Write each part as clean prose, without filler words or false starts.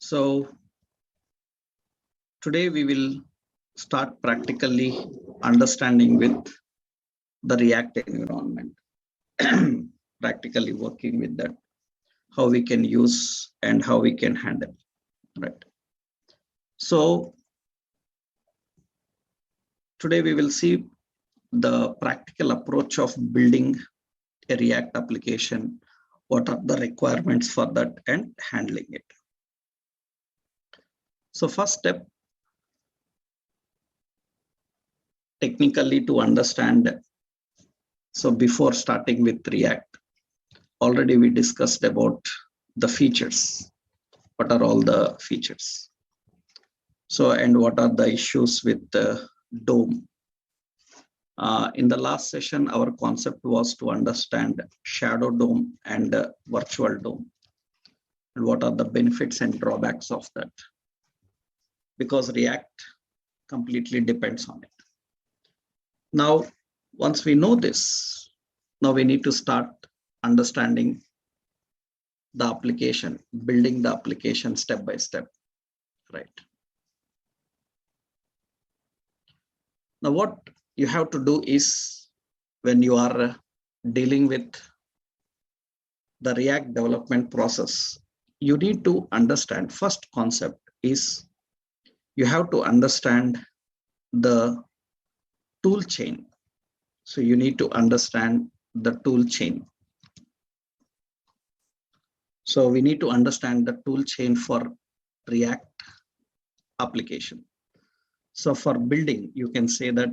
So today we will start practically understanding with the React environment, practically working with that, how we can use and how we can handle, right? So today we will see the practical approach of building a React application, what are the requirements for that and handling it. So first step, technically to understand. So before starting with React, already we discussed about the features. What are all the features? So, and what are the issues with the DOM? In the last session, our concept was to understand shadow DOM and virtual DOM. And what are the benefits and drawbacks of that? Because React completely depends on it. Now, once we know this, now we need to start understanding the application, building the application step by step, right? Now, what you have to do is when you are dealing with the React development process, you need to understand first concept is you have to understand the tool chain. So you need to understand the tool chain. So we need to understand the tool chain for React application. So for building, you can say that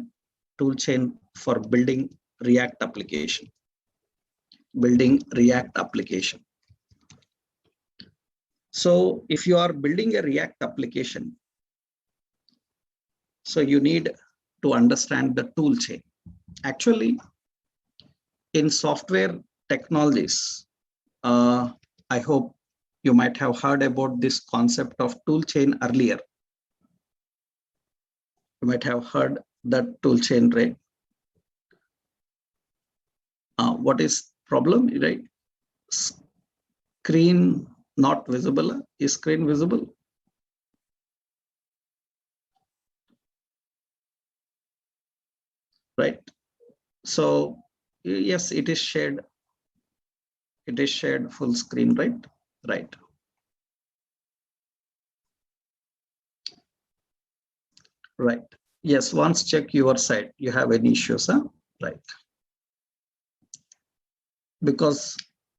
tool chain for building React application. Building React application. So if you are building a React application, so you need to understand the tool chain. Actually, in software technologies, I hope you might have heard about this concept of tool chain earlier. You might have heard that tool chain, right? What is problem, right? Screen not visible. Is screen visible? Right. So yes, it is shared. It is shared full screen, right? Right. Right. Yes, once check your side. You have any issues, huh? Right. Because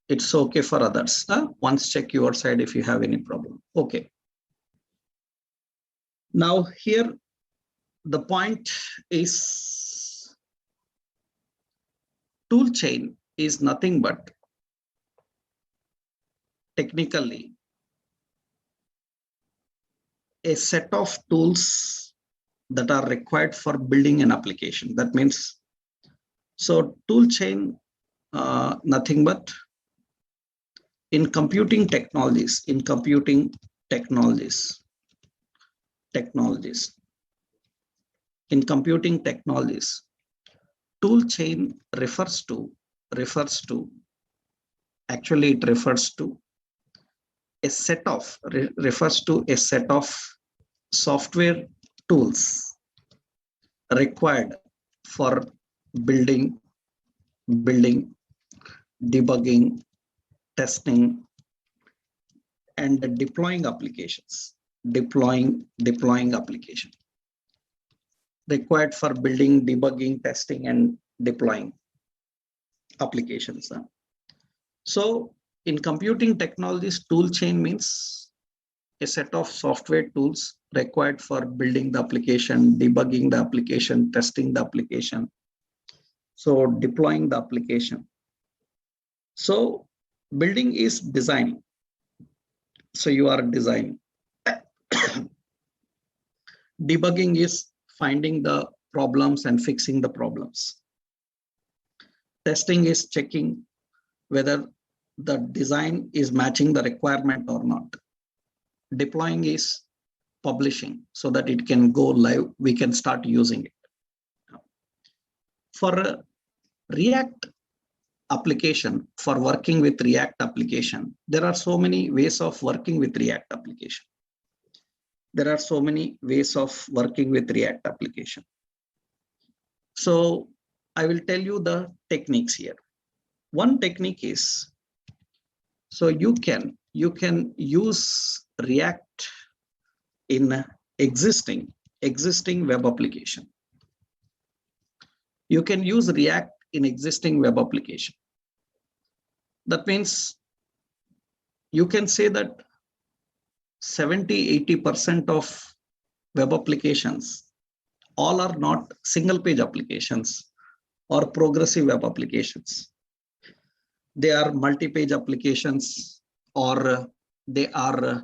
it's okay for others. Huh? Once check your side if you have any problem. Okay. Now here, the point is tool chain is nothing but technically a set of tools that are required for building an application. That means, so tool chain, nothing but in computing technologies, tool chain refers to a set of software tools required for building, debugging, testing, and deploying applications. Deploying application required for building, debugging, testing, and deploying applications. So in computing technologies, tool chain means a set of software tools required for building the application, debugging the application, testing the application, so deploying the application. So building is designing. So you are designing. Debugging is finding the problems and fixing the problems. Testing is checking whether the design is matching the requirement or not. Deploying is publishing so that it can go live, we can start using it. For a React application, for working with React application, there are so many ways of working with React application. There are so many ways of working with React application. So I will tell you the techniques here. One technique is, so you can use React in existing web application. You can use React in existing web application. That means you can say that 70-80% of web applications all are not single page applications or progressive web applications. They are multi-page applications, or they are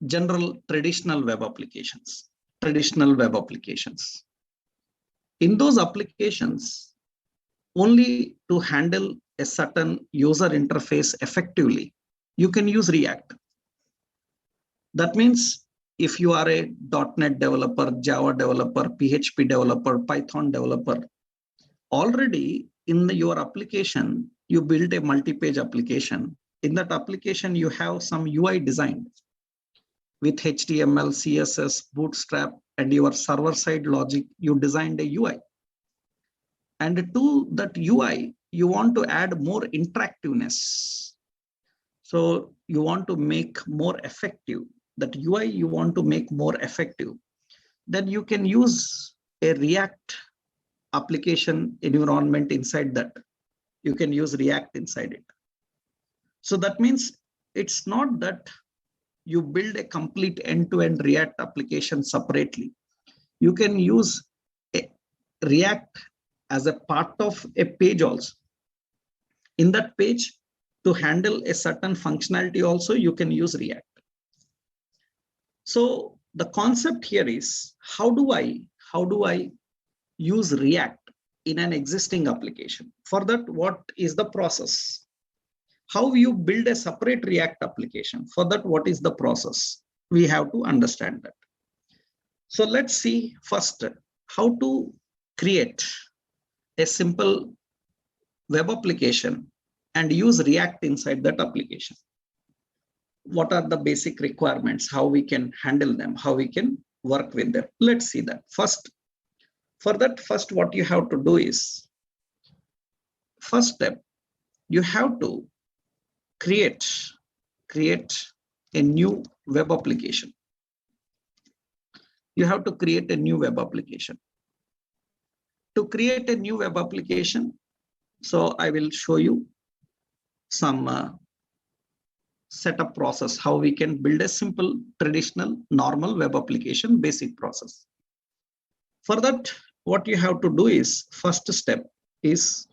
general traditional web applications. In those applications, only to handle a certain user interface effectively, you can use React. That means if you are a .NET developer, Java developer, PHP developer, Python developer, already in your application, you build a multi-page application. In that application, you have some UI designed with HTML, CSS, Bootstrap, and your server-side logic. You designed a UI. And to that UI, you want to add more interactiveness. So you want to make more effective. That UI you want to make more effective. Then you can use a React application environment inside that. You can use React inside it. So that means it's not that you build a complete end-to-end React application separately. You can use a React as a part of a page also. In that page, to handle a certain functionality also, you can use React. So the concept here is, how do I use React in an existing application? For that, what is the process? How you build a separate React application? For that, what is the process? We have to understand that. So let's see first how to create a simple web application and use React inside that application. What are the basic requirements? How we can handle them? How we can work with them? Let's see that. First, what you have to do is, first step, you have to create a new web application. You have to create a new web application. To create a new web application, so I will show you some setup process, how we can build a simple, traditional, normal web application, basic process. For that, what you have to do is, first step is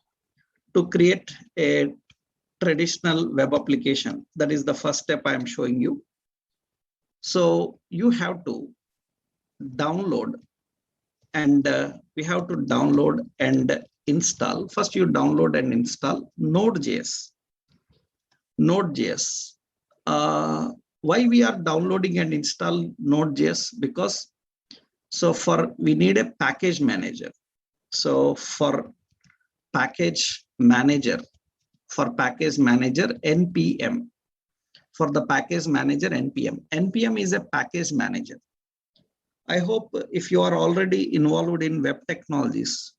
to create a traditional web application. That is the first step I am showing you. So you have to download, and we have to download and install. First, you download and install Node.js. Why we are downloading and install Node.js? Because we need a package manager. So for package manager, npm. For the package manager, npm. npm is a package manager. I hope if you are already involved in web technologies,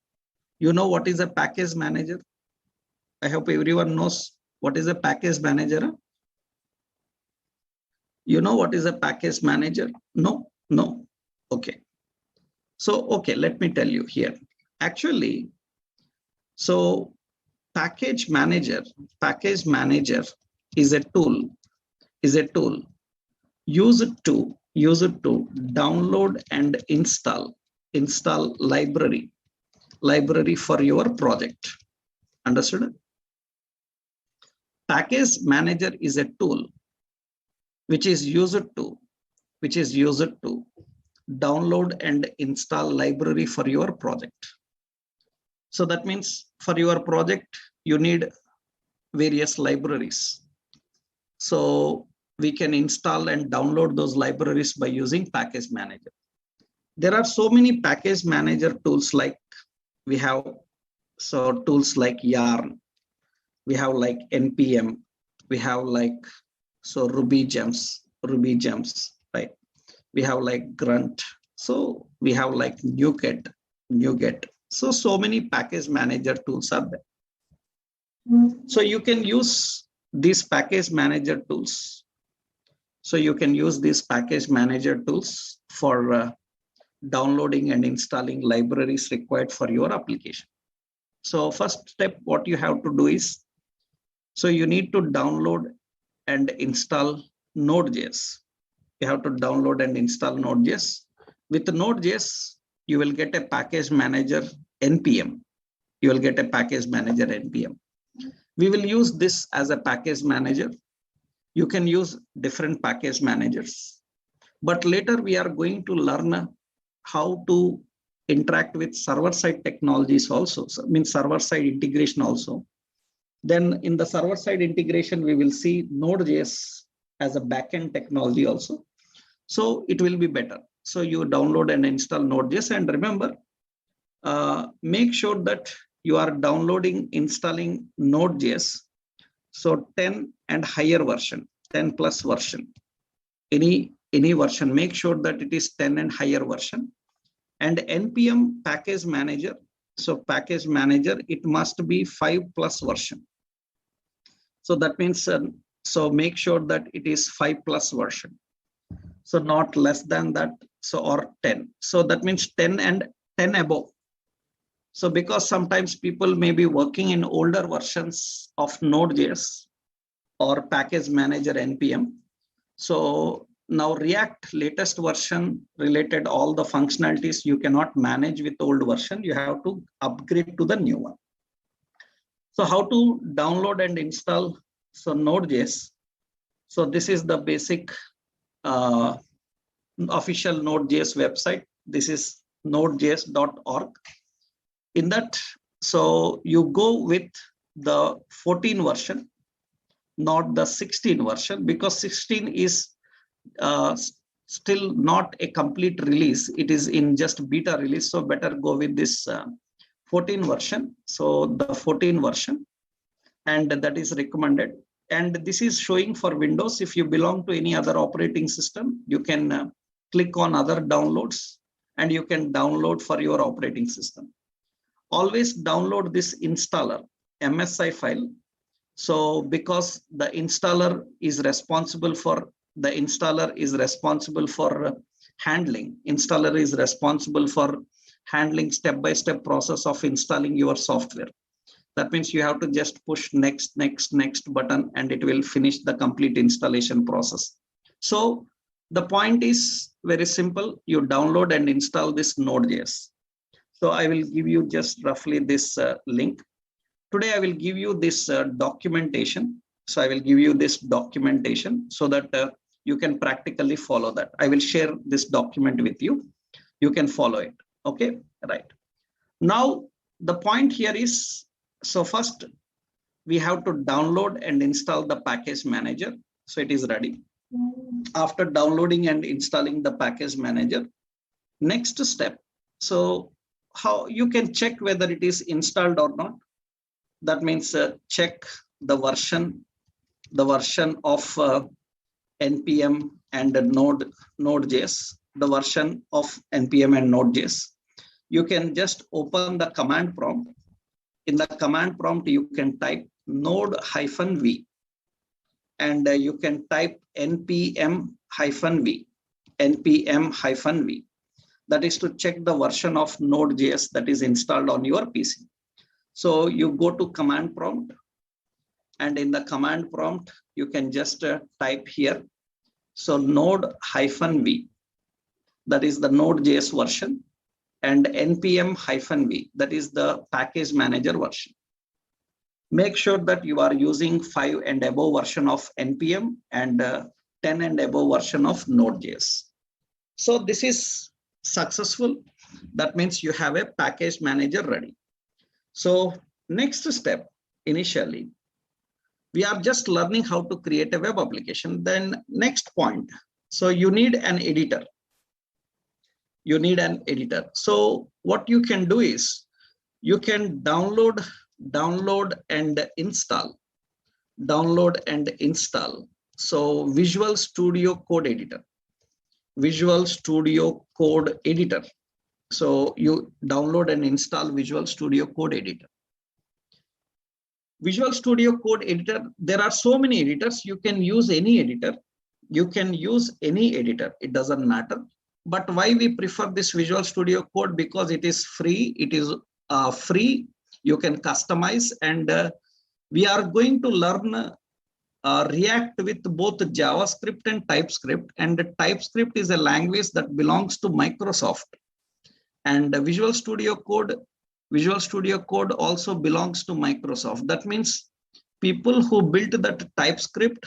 you know what is a package manager. I hope everyone knows what is a package manager. You know what is a package manager? No. Okay. So, okay, let me tell you here. Actually, so package manager is a tool used to download and install library for your project. Understood? Package manager is a tool which is used to download and install library for your project. So that means for your project, you need various libraries. So we can install and download those libraries by using package manager. There are so many package manager tools, like we have tools like Yarn, we have like npm, we have like Ruby gems, right? We have like Grunt. So we have like NuGet. So many package manager tools are there. So you can use these package manager tools. So you can use these package manager tools for downloading and installing libraries required for your application. So first step, what you have to do is, so you need to download and install Node.js. You have to download and install Node.js. With Node.js, you will get a package manager npm. You will get a package manager npm. We will use this as a package manager. You can use different package managers, but later we are going to learn how to interact with server-side technologies also. So, means server-side integration also. Then in the server-side integration, we will see Node.js as a backend technology also. So it will be better. So you download and install Node.js, and remember, make sure that you are downloading, installing Node.js. So 10 and higher version, 10 plus version, any version, make sure that it is 10 and higher version. And npm package manager. So package manager, it must be 5 plus version. So that means, so make sure that it is 5 plus version. So not less than that, so or 10. So that means 10 and 10 above. So because sometimes people may be working in older versions of Node.js or package manager npm. So now React latest version related all the functionalities you cannot manage with old version. You have to upgrade to the new one. So how to download and install so Node.js. So this is the basic official Node.js website. This is nodejs.org. In that, so you go with the 14 version, not the 16 version, because 16 is still not a complete release. It is in just beta release. So better go with this 14 version. So the 14 version, and that is recommended. And this is showing for Windows. If you belong to any other operating system, you can click on other downloads and you can download for your operating system. Always download this installer MSI file. So because the installer is responsible for handling. Installer is responsible for handling step-by-step process of installing your software. That means you have to just push next button and it will finish the complete installation process. So the point is very simple. You download and install this Node.js. So I will give you just roughly this link. Today I will give you this documentation. So I will give you this documentation so that you can practically follow that. I will share this document with you. You can follow it. Okay, right. Now the point here is, so first we have to download and install the package manager. So it is ready. After downloading and installing the package manager, next step. So how you can check whether it is installed or not. That means check the version of npm and Node.js, the version of npm and Node.js. You can just open the command prompt. In the command prompt, you can type node-v and you can type npm-v, npm-v. That is to check the version of Node.js that is installed on your PC. So you go to command prompt, and in the command prompt, you can just type here. So node-v, that is the Node.js version, and npm-v, that is the package manager version. Make sure that you are using 5 and above version of npm and 10 and above version of Node.js. So this is successful. That means you have a package manager ready. So next step, initially, we are just learning how to create a web application. Then next point, so you need an editor. You need an editor. So what you can do is you can download and install. So Visual Studio Code Editor. Visual Studio Code Editor. So you download and install Visual Studio Code Editor. Visual Studio Code Editor, there are so many editors. You can use any editor. You can use any editor. It doesn't matter. But why we prefer this Visual Studio Code? Because it is free. It is free. You can customize, and we are going to learn React with both JavaScript and TypeScript. And TypeScript is a language that belongs to Microsoft. And Visual Studio Code also belongs to Microsoft. That means people who built that TypeScript,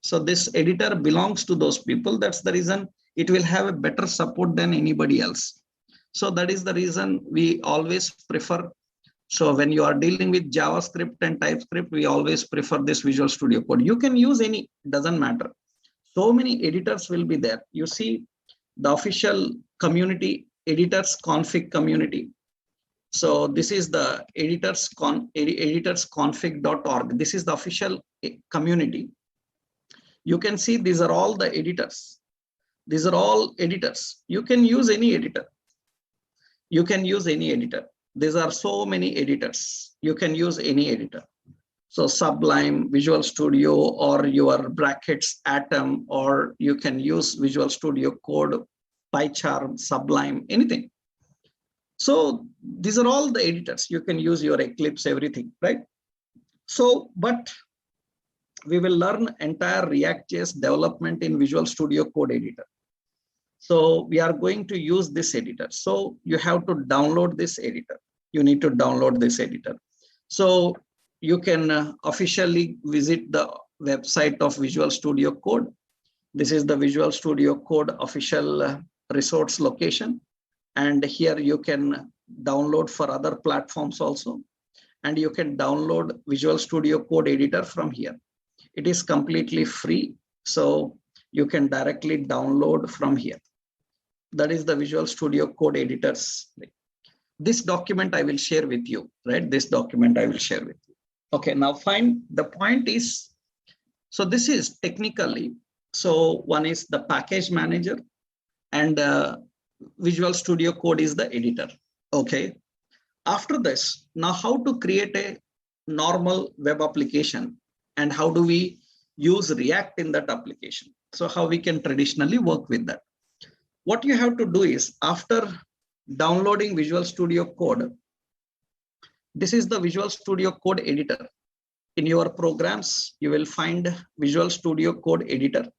so this editor belongs to those people. That's the reason it will have a better support than anybody else. So that is the reason we always prefer. So when you are dealing with JavaScript and TypeScript, we always prefer this Visual Studio Code. You can use any, doesn't matter. So many editors will be there. You see the official community, editors config community. So this is the editorsconfig.org. This is the official community. You can see these are all the editors. These are all editors. You can use any editor. You can use any editor. These are so many editors. You can use any editor. So Sublime, Visual Studio, or your brackets, Atom, or you can use Visual Studio Code, PyCharm, Sublime, anything. So these are all the editors. You can use your Eclipse, everything, right? So, but we will learn entire React.js development in Visual Studio Code Editor. So we are going to use this editor. So you have to download this editor. You need to download this editor. So you can officially visit the website of Visual Studio Code. This is the Visual Studio Code official resource location. And here you can download for other platforms also. And you can download Visual Studio Code Editor from here. It is completely free. So you can directly download from here. That is the Visual Studio Code Editors. This document I will share with you, right? This document I will share with you. Okay, now fine. The point is, so this is technically, so one is the package manager, and Visual Studio Code is the editor. Okay. After this, now how to create a normal web application and how do we use React in that application? So how we can traditionally work with that. What you have to do is, after downloading Visual Studio Code, this is the Visual Studio Code Editor. In your programs, you will find Visual Studio Code Editor.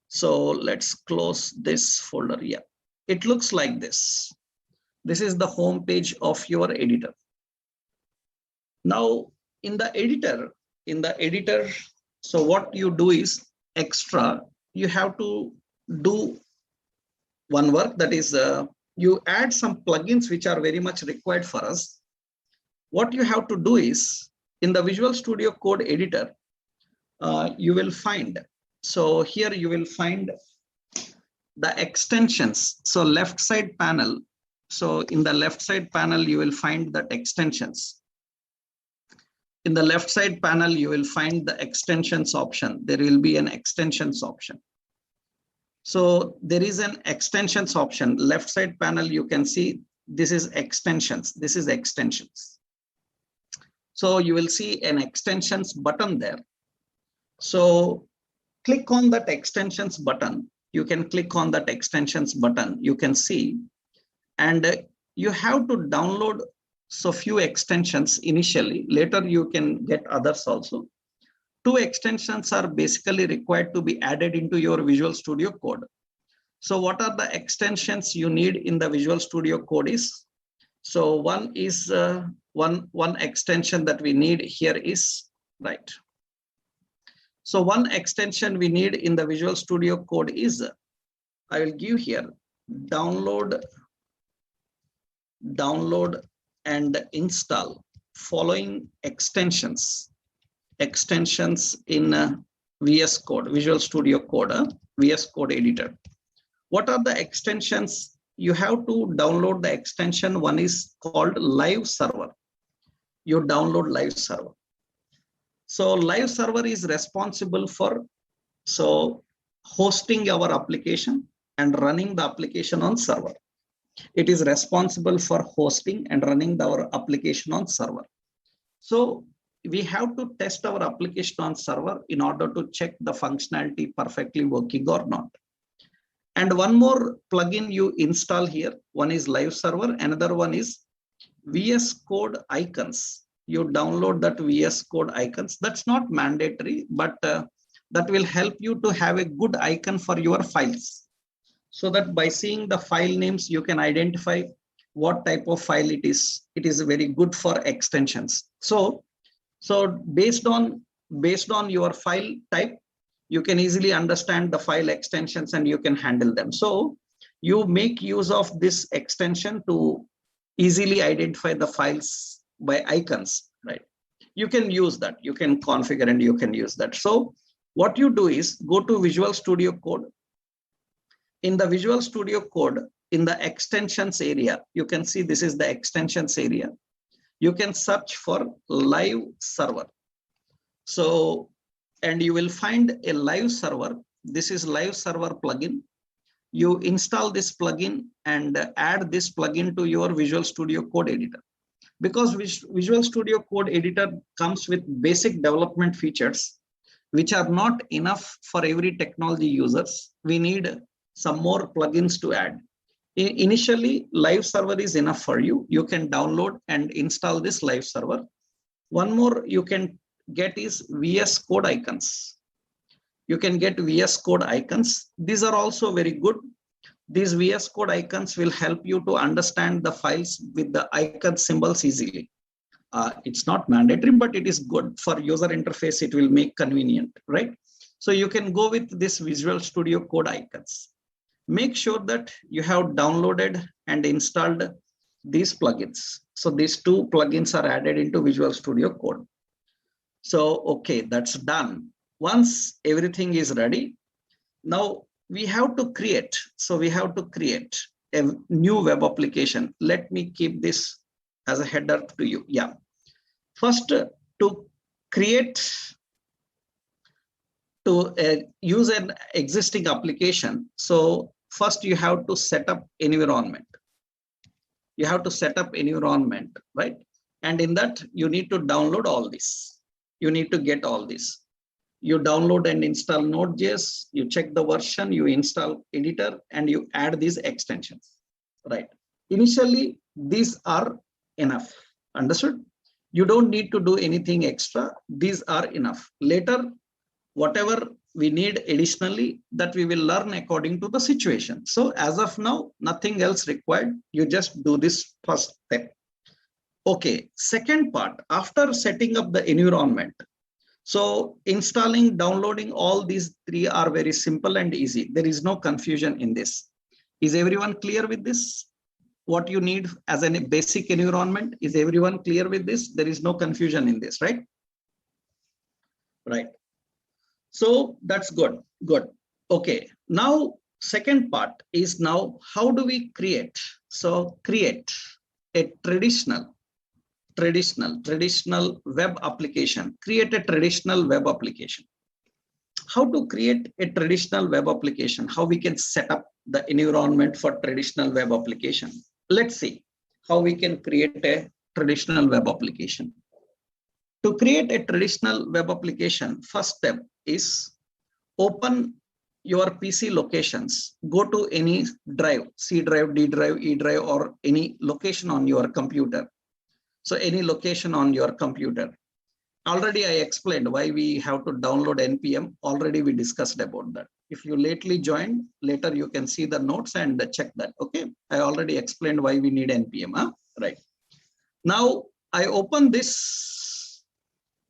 So let's close this folder here. It looks like this. This is the home page of your editor. Now in the editor, so what you do is extra, you have to do one work, that is you add some plugins which are very much required for us. What you have to do is, in the Visual Studio Code Editor, you will find, so here you will find the extensions. So left side panel. So in the left side panel, you will find that extensions. In the left side panel, you will find the extensions option. There will be an extensions option. So there is an extensions option. Left side panel, you can see this is extensions. This is extensions. So you will see an extensions button there. So click on that extensions button. You can click on that extensions button. You can see, and you have to download so few extensions initially. Later you can get others also. 2 extensions are basically required to be added into your Visual Studio Code. So what are the extensions you need in the Visual Studio Code is, so one is one extension that we need here is, right. So one extension we need in the Visual Studio Code is, I will give here, download and install following extensions in VS Code, Visual Studio Code, VS Code Editor. What are the extensions? You have to download the extension. One is called Live Server. You download Live Server. So Live Server is responsible for, so hosting our application and running the application on server. It is responsible for hosting and running our application on server. So we have to test our application on server in order to check the functionality perfectly working or not. And one more plugin you install here. One is live server. Another one is VS Code icons. You download that VS Code icons. That's not mandatory, but that will help you to have a good icon for your files. So that by seeing the file names, you can identify what type of file it is. It is very good for extensions. So based on your file type, you can easily understand the file extensions and you can handle them. So you make use of this extension to easily identify the files by icons, right? You can use that. You can configure and you can use that. So what you do is go to Visual Studio Code. In the Visual Studio Code, in the extensions area, you can see this is the extensions area. You can search for live server. So, and you will find a live server. This is live server plugin. You install this plugin and add this plugin to your Visual Studio Code editor. Because Visual Studio Code editor comes with basic development features, which are not enough for every technology users. We need some more plugins to add. Initially, live server is enough for you. You can download and install this live server. One more you can get is VS Code icons. You can get VS Code icons. These are also very good. These VS Code icons will help you to understand the files with the icon symbols easily. It's not mandatory, but it is good for user interface. It will make convenient, right? So you can go with this Visual Studio Code icons. Make sure that you have downloaded and installed these plugins. So these two plugins are added into Visual Studio Code. So, okay, that's done. Once everything is ready, now we have to create. So we have to create a new web application. Let me keep this as a header to you. Yeah. First, to create, to use an existing application. So first you have to set up environment. You have to set up environment, right? And in that, you need to download all this. You need to get all this. You download and install Node.js, you check the version, you install editor, and you add these extensions, right? Initially, these are enough. Understood? You don't need to do anything extra. These are enough. Later, whatever we need additionally, that we will learn according to the situation. So as of now, nothing else required. You just do this first step. Okay, second part, after setting up the environment. So installing, downloading, all these three are very simple and easy. There is no confusion in this. Is everyone clear with this? What you need as a basic environment? Is everyone clear with this? There is no confusion in this, right? Right. So that's good. Good. Okay. Now, second part is now how do we create? So create a traditional web application. Create a traditional web application. How to create a traditional web application? How we can set up the environment for traditional web application? Let's see how we can create a traditional web application. To create a traditional web application, first step is open your PC locations. Go to any drive, C drive, D drive, E drive, or any location on your computer. So any location on your computer. Already I explained why we have to download NPM. Already we discussed about that. If you lately joined, later you can see the notes and check that. Okay, I already explained why we need NPM. Huh? Right. Now I open this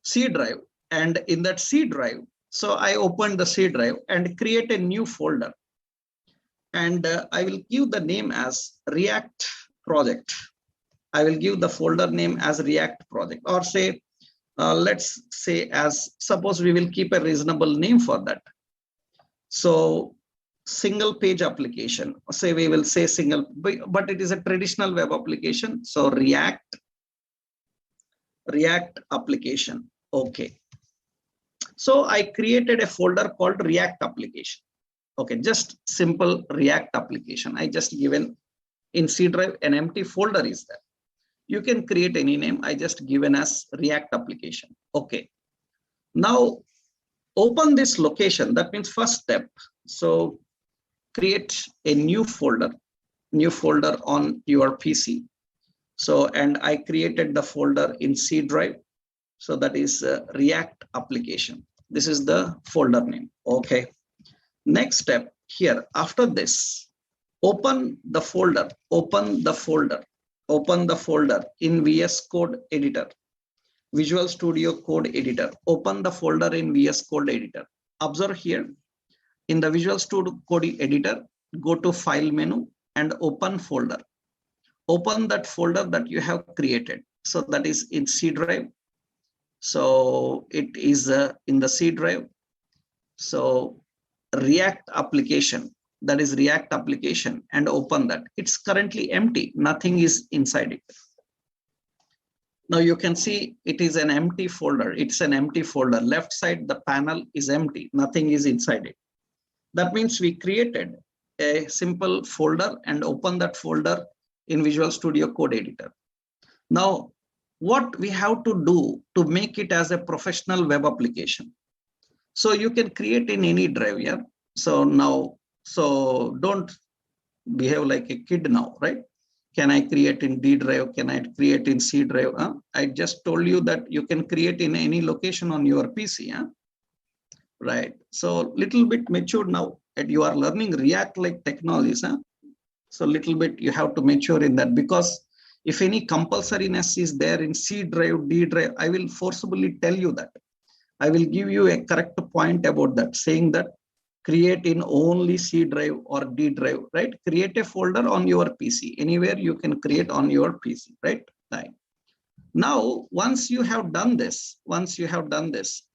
C drive, and in that C drive, so I open the C drive and create a new folder. And I will give the name as React project. I will give the folder name as React project, or say, let's say as, suppose we will keep a reasonable name for that. So single page application, say we will say single, but it is a traditional web application. So React application. Okay. So I created a folder called React application. Okay, just simple React application. I just given in C drive an empty folder is there. You can create any name. I just given as React application. Okay. Now open this location. That means first step. So create a new folder on your PC. So, and I created the folder in C drive. So that is React application. This is the folder name. Okay. Next step here, after this, open the folder in VS Code editor, Visual Studio Code editor. Open the folder in VS Code editor. Observe here in the Visual Studio Code editor, go to file menu and open folder. Open that folder that you have created. So that is in C drive. So it is in the C drive. So React application, that is React application, and open that. It's currently empty. Nothing is inside it. Now you can see it is an empty folder. It's an empty folder. Left side, the panel is empty. Nothing is inside it. That means we created a simple folder and open that folder in Visual Studio Code editor. Now, what we have to do to make it as a professional web application? So you can create in any drive here. So now, so don't behave like a kid now, right? Can I create in D drive? Can I create in C drive? I just told you that you can create in any location on your PC. Right. So little bit mature now and you are learning React like technologies. So little bit you have to mature in that, because if any compulsoriness is there in C drive, D drive, I will forcibly tell you that. I will give you a correct point about that, saying that create in only C drive or D drive, right? Create a folder on your PC. Anywhere you can create on your PC, right? Right. Now, once you have done this,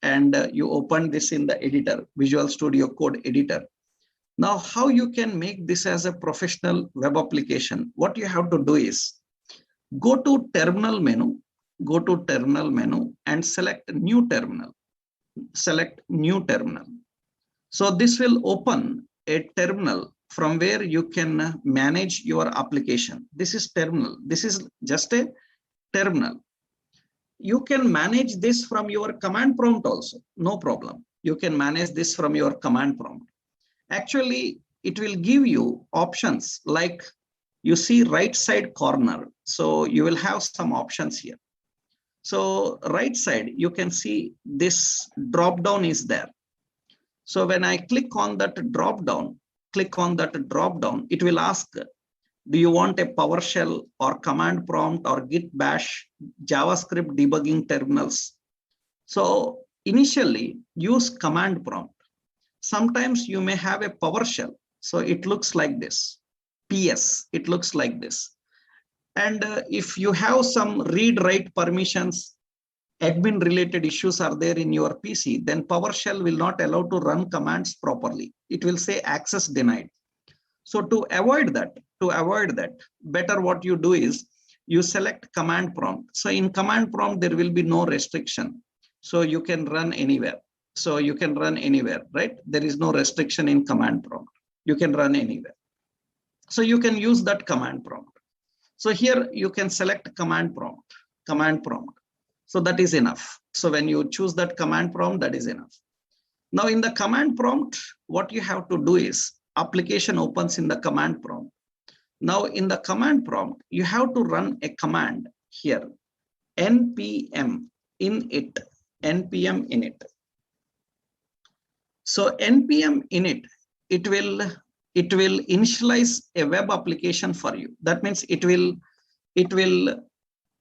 and you open this in the editor, Visual Studio Code editor. Now, how you can make this as a professional web application? What you have to do is go to terminal menu and select new terminal. So this will open a terminal from where you can manage your application. This is terminal. This is just a terminal. You can manage this from your command prompt also. No problem. You can manage this from your command prompt. Actually, it will give you options like you see right side corner. So you will have some options here. So right side, you can see this drop down is there. So when I click on that drop down, it will ask, do you want a PowerShell or command prompt or Git bash, JavaScript debugging terminals? So initially use command prompt. Sometimes you may have a PowerShell. So it looks like this. PS, it looks like this. And if you have some read-write permissions, admin related issues are there in your PC, then PowerShell will not allow to run commands properly. It will say access denied. So to avoid that, better what you do is you select command prompt. So in command prompt, there will be no restriction. So you can run anywhere. Right? There is no restriction in command prompt. You can run anywhere. So you can use that command prompt. So here you can select command prompt. So that is enough. So when you choose that command prompt, that is enough. Now in the command prompt, what you have to do is application opens in the command prompt. Now in the command prompt, you have to run a command here, npm init. So npm init, it will initialize a web application for you. That means it will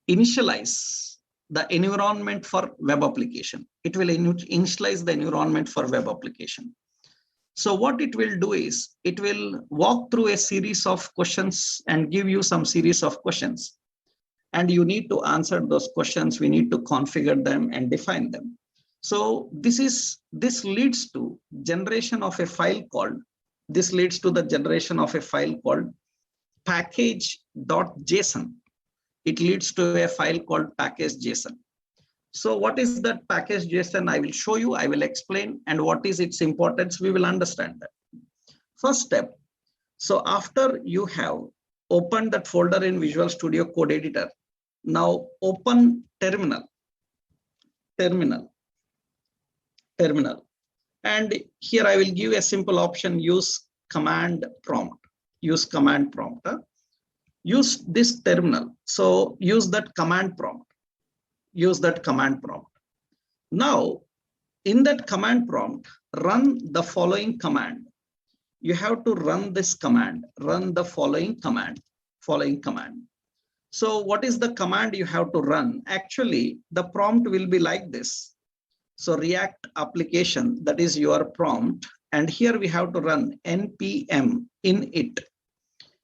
initialize the environment for web application. It will initialize the environment for web application. So what it will do is it will walk through a series of questions and give you some series of questions. And you need to answer those questions. We need to configure them and define them. So this leads to generation of a file called package.json. It leads to a file called package.json. So what is that package.json? I will show you, I will explain, and what is its importance, we will understand that. First step. So after you have opened that folder in Visual Studio Code Editor, now open terminal. And here I will give a simple option, use command prompt. Use command prompt. Use this terminal. So use that command prompt. Use that command prompt. Now, in that command prompt, run the following command. You have to run this command, run the following command. So what is the command you have to run? Actually, the prompt will be like this. So React application, that is your prompt. And here we have to run npm init.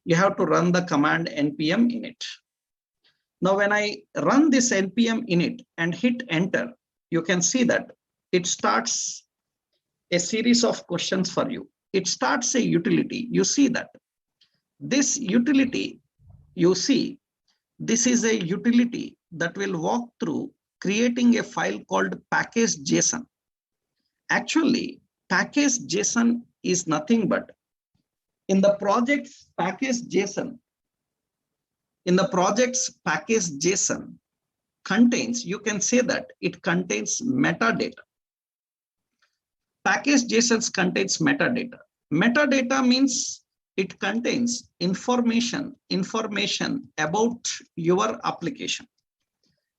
You have to run the command npm init. Now, when I run this npm init and hit enter, you can see that it starts a series of questions for you. It starts a utility. You see that this utility, you see, this is a utility that will walk through creating a file called package.json. Actually, package.json is nothing but in the project's package.json. In the project's package.json contains, you can say that it contains metadata. Package.json contains metadata. Metadata means it contains information about your application.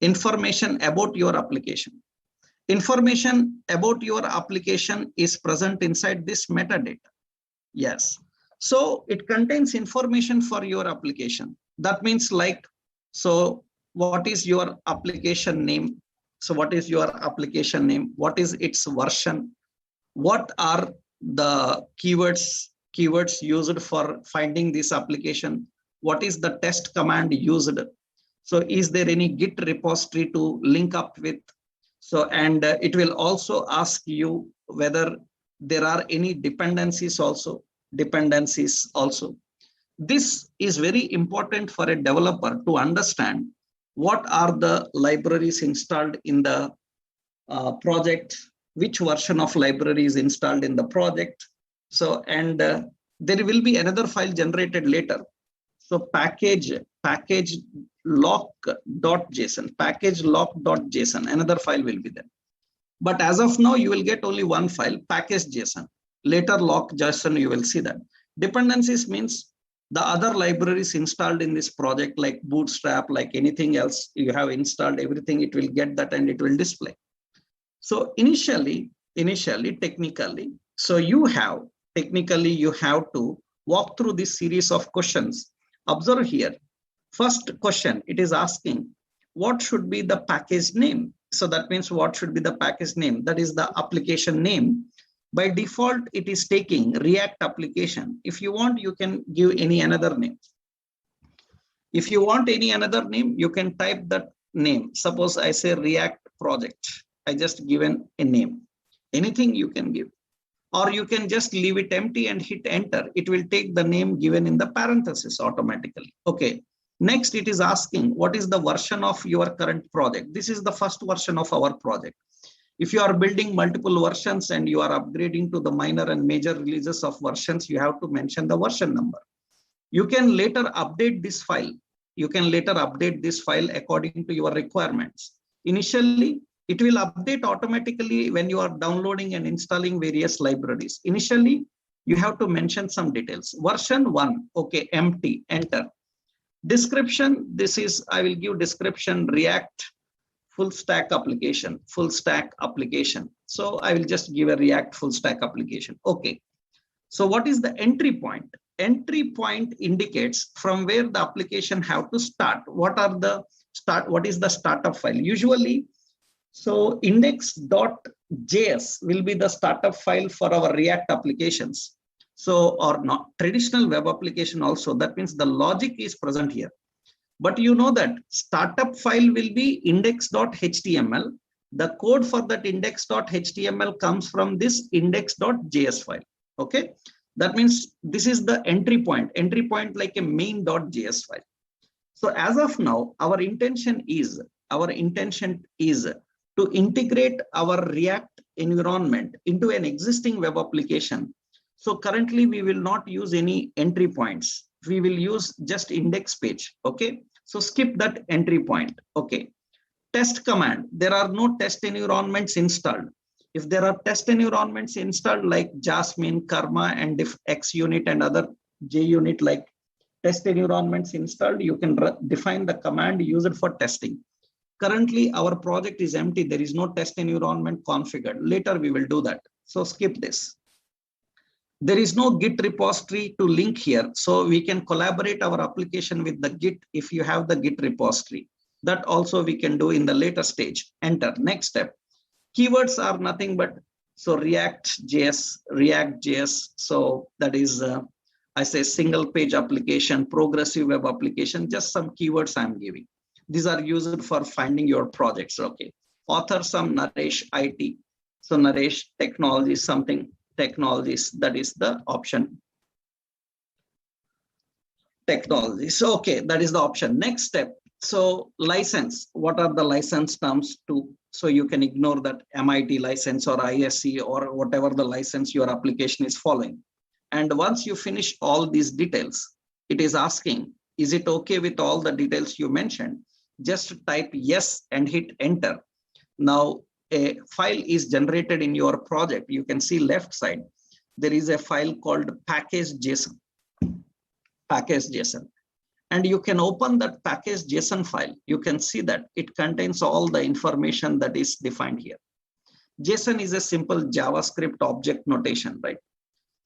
Information about your application is present inside this metadata. Yes. So it contains information for your application. That means like, so what is your application name? So what is your application name? What is its version? What are the keywords used for finding this application? What is the test command used? So is there any Git repository to link up with? So, and it will also ask you whether there are any dependencies also. This is very important for a developer to understand what are the libraries installed in the project, which version of library is installed in the project. So, and there will be another file generated later. So package lock.json, another file will be there. But as of now, you will get only one file, package.json. Later lock.json, you will see that. Dependencies means the other libraries installed in this project, like Bootstrap, like anything else you have installed, everything, it will get that and it will display. So initially, technically, so you have to walk through this series of questions. Observe here. First question, it is asking, what should be the package name? So that means what should be the package name? That is the application name. By default, it is taking React application. If you want, you can give any another name. If you want any another name, you can type that name. Suppose I say React project. I just given a name. Anything you can give. Or you can just leave it empty and hit enter. It will take the name given in the parenthesis automatically. Okay. Next, it is asking, what is the version of your current project? This is the first version of our project. If you are building multiple versions and you are upgrading to the minor and major releases of versions, you have to mention the version number. You can later update this file. According to your requirements. Initially, it will update automatically when you are downloading and installing various libraries. Initially, you have to mention some details. Version 1, okay, empty, enter. Description, this is, I will give description React full stack application. So I will just give a React full stack application. Okay. So what is the entry point? Entry point indicates from where the application have to start. What is the startup file? Usually, so index.js will be the startup file for our React applications. So, or not traditional web application also, that means the logic is present here. But you know that startup file will be index.html. The code for that index.html comes from this index.js file. Okay. That means this is the entry point like a main.js file. So as of now, our intention is to integrate our React environment into an existing web application So currently we will not use any entry points. We will use just index page. Okay. So skip that entry point. Okay. Test command. There are no test environments installed. If there are test environments installed like Jasmine, Karma, and if X unit and other J unit like test environments installed, you can define the command used for testing. Currently, our project is empty. There is no test environment configured. Later, we will do that. So skip this. There is no Git repository to link here. So we can collaborate our application with the Git if you have the Git repository. That also we can do in the later stage. Enter. Next step. Keywords are nothing but, so React.js. So that is, I say single page application, progressive web application, just some keywords I'm giving. These are used for finding your projects. Okay. Author, some Naresh IT. So Naresh technologies, something technologies, that is the option. Technologies. Okay, that is the option. Next step. So license, what are the license terms to, so you can ignore that MIT license or ISC or whatever the license your application is following. And once you finish all these details, it is asking, is it okay with all the details you mentioned? Just type yes and hit enter. Now a file is generated in your project. You can see left side, there is a file called package.json. Package.json. And you can open that package.json file. You can see that it contains all the information that is defined here. JSON is a simple JavaScript object notation, right?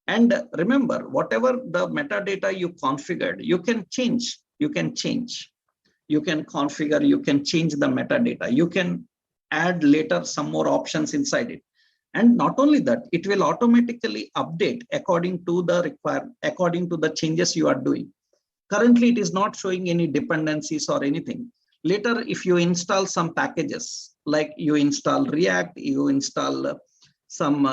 And remember, whatever the metadata you configured, you can change, you can configure, you can change the metadata. You can add later some more options inside it. And not only that, it will automatically update according to the according to the changes you are doing. Currently, it is not showing any dependencies or anything. Later, if you install some packages, like you install React, you install some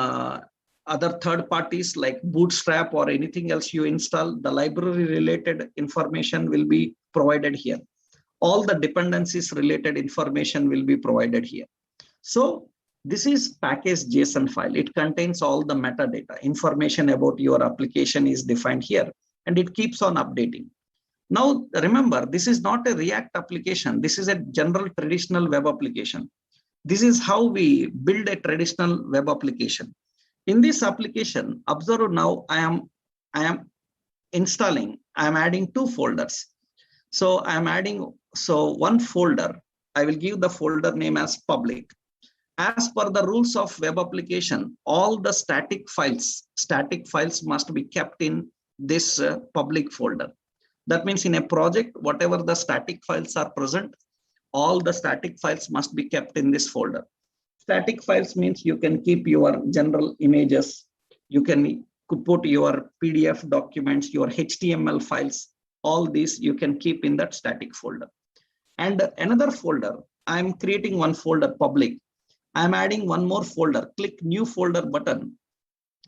other third parties like Bootstrap or anything else you install, the library related information will be provided here. All the dependencies related information will be provided here. So this is package.json file. It contains all the metadata. Information about your application is defined here, and it keeps on updating. Now, remember, this is not a React application. This is a general traditional web application. This is how we build a traditional web application. In this application, observe now, I am installing, I am adding two folders. So I am adding, so one folder, I will give the folder name as public. As per the rules of web application, all the static files must be kept in this public folder. That means in a project, whatever the static files are present, all the static files must be kept in this folder. Static files means you can keep your general images, you can put your PDF documents, your HTML files, all these you can keep in that static folder. And another folder, I'm creating one folder public. I'm adding one more folder, click new folder button.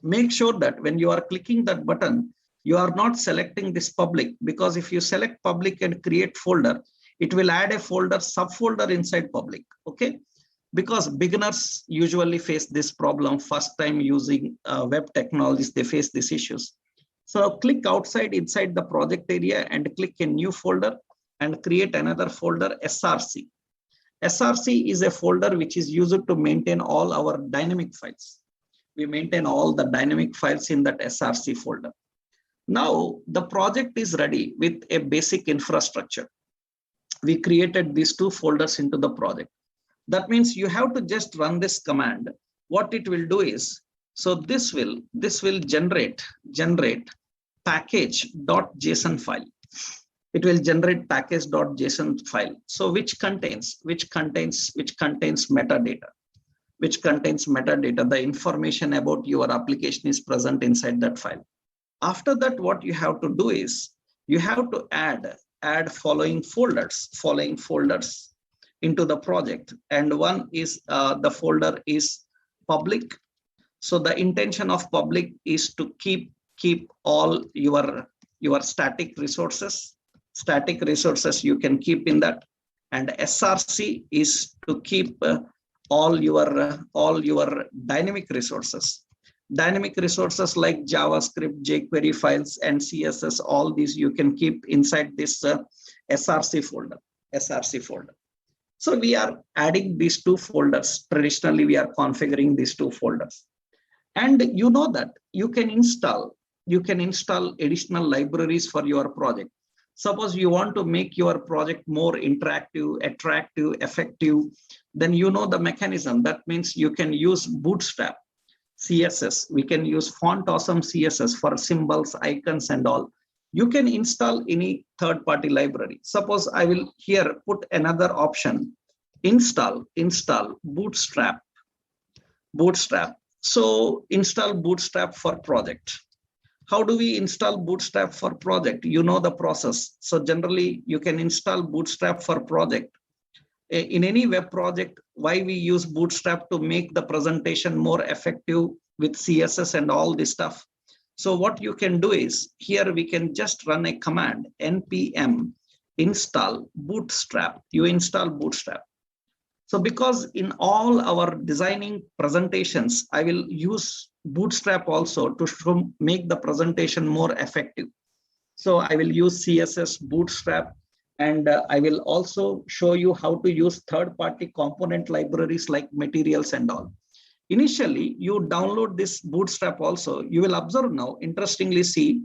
Make sure that when you are clicking that button, you are not selecting this public, because if you select public and create folder, it will add a folder, subfolder inside public, okay? Because beginners usually face this problem, first time using web technologies, they face these issues. So click outside inside the project area and click a new folder and create another folder, SRC. SRC is a folder which is used to maintain all our dynamic files. We maintain all the dynamic files in that SRC folder. Now the project is ready with a basic infrastructure. We created these two folders into the project. That means you have to just run this command. What it will do is, so this will generate package.json file. It will generate package.json file. So which contains metadata. The information about your application is present inside that file. After that, what you have to do is you have to add following folders into the project. And one is the folder is public. So the intention of public is to keep all your static resources. Static resources you can keep in that. And SRC is to keep all your dynamic resources. Dynamic resources like JavaScript, jQuery files, and CSS, all these you can keep inside this SRC folder. SRC folder. So we are adding these two folders. Traditionally, we are configuring these two folders. And you know that you can install additional libraries for your project. Suppose you want to make your project more interactive, attractive, effective, then you know the mechanism. That means you can use Bootstrap CSS. We can use Font Awesome CSS for symbols, icons, and all. You can install any third-party library. Suppose I will here put another option, install Bootstrap. So install Bootstrap for project. How do we install Bootstrap for project? You know the process. So generally you can install Bootstrap for project. In any web project, why we use Bootstrap to make the presentation more effective with CSS and all this stuff. So what you can do is, here we can just run a command, npm install Bootstrap. You install Bootstrap. So because in all our designing presentations, I will use Bootstrap also to make the presentation more effective. So I will use CSS Bootstrap, and I will also show you how to use third-party component libraries like materials and all. Initially, you download this Bootstrap also. You will observe now, interestingly see,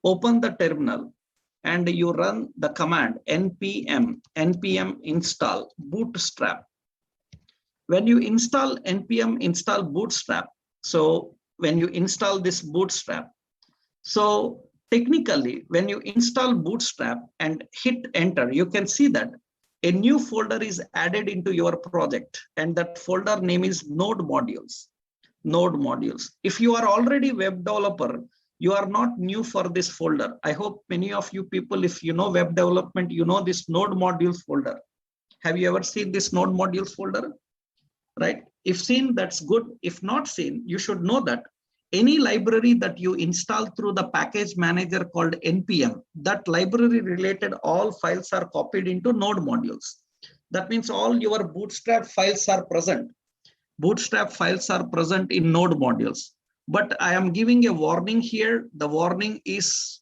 open the terminal and you run the command npm install Bootstrap. When you install npm install Bootstrap, so when you install this Bootstrap, so technically when you install Bootstrap and hit enter, you can see that a new folder is added into your project, and that folder name is node modules. If you are already web developer, you are not new for this folder. I hope many of you people, if you know web development, you know this node modules folder. Have you ever seen this node modules folder? Right? If seen, that's good. If not seen, you should know that any library that you install through the package manager called npm, that library related all files are copied into node modules. That means all your Bootstrap files are present. Bootstrap files are present in node modules. But I am giving a warning here. The warning is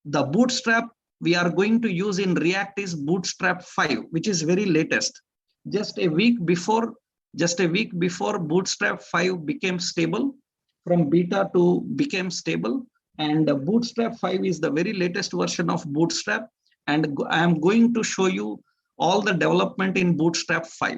the Bootstrap we are going to use in React is Bootstrap 5, which is very latest. Just a week before Bootstrap 5 became stable, from beta to became stable, and Bootstrap 5 is the very latest version of Bootstrap, and I am going to show you all the development in Bootstrap 5.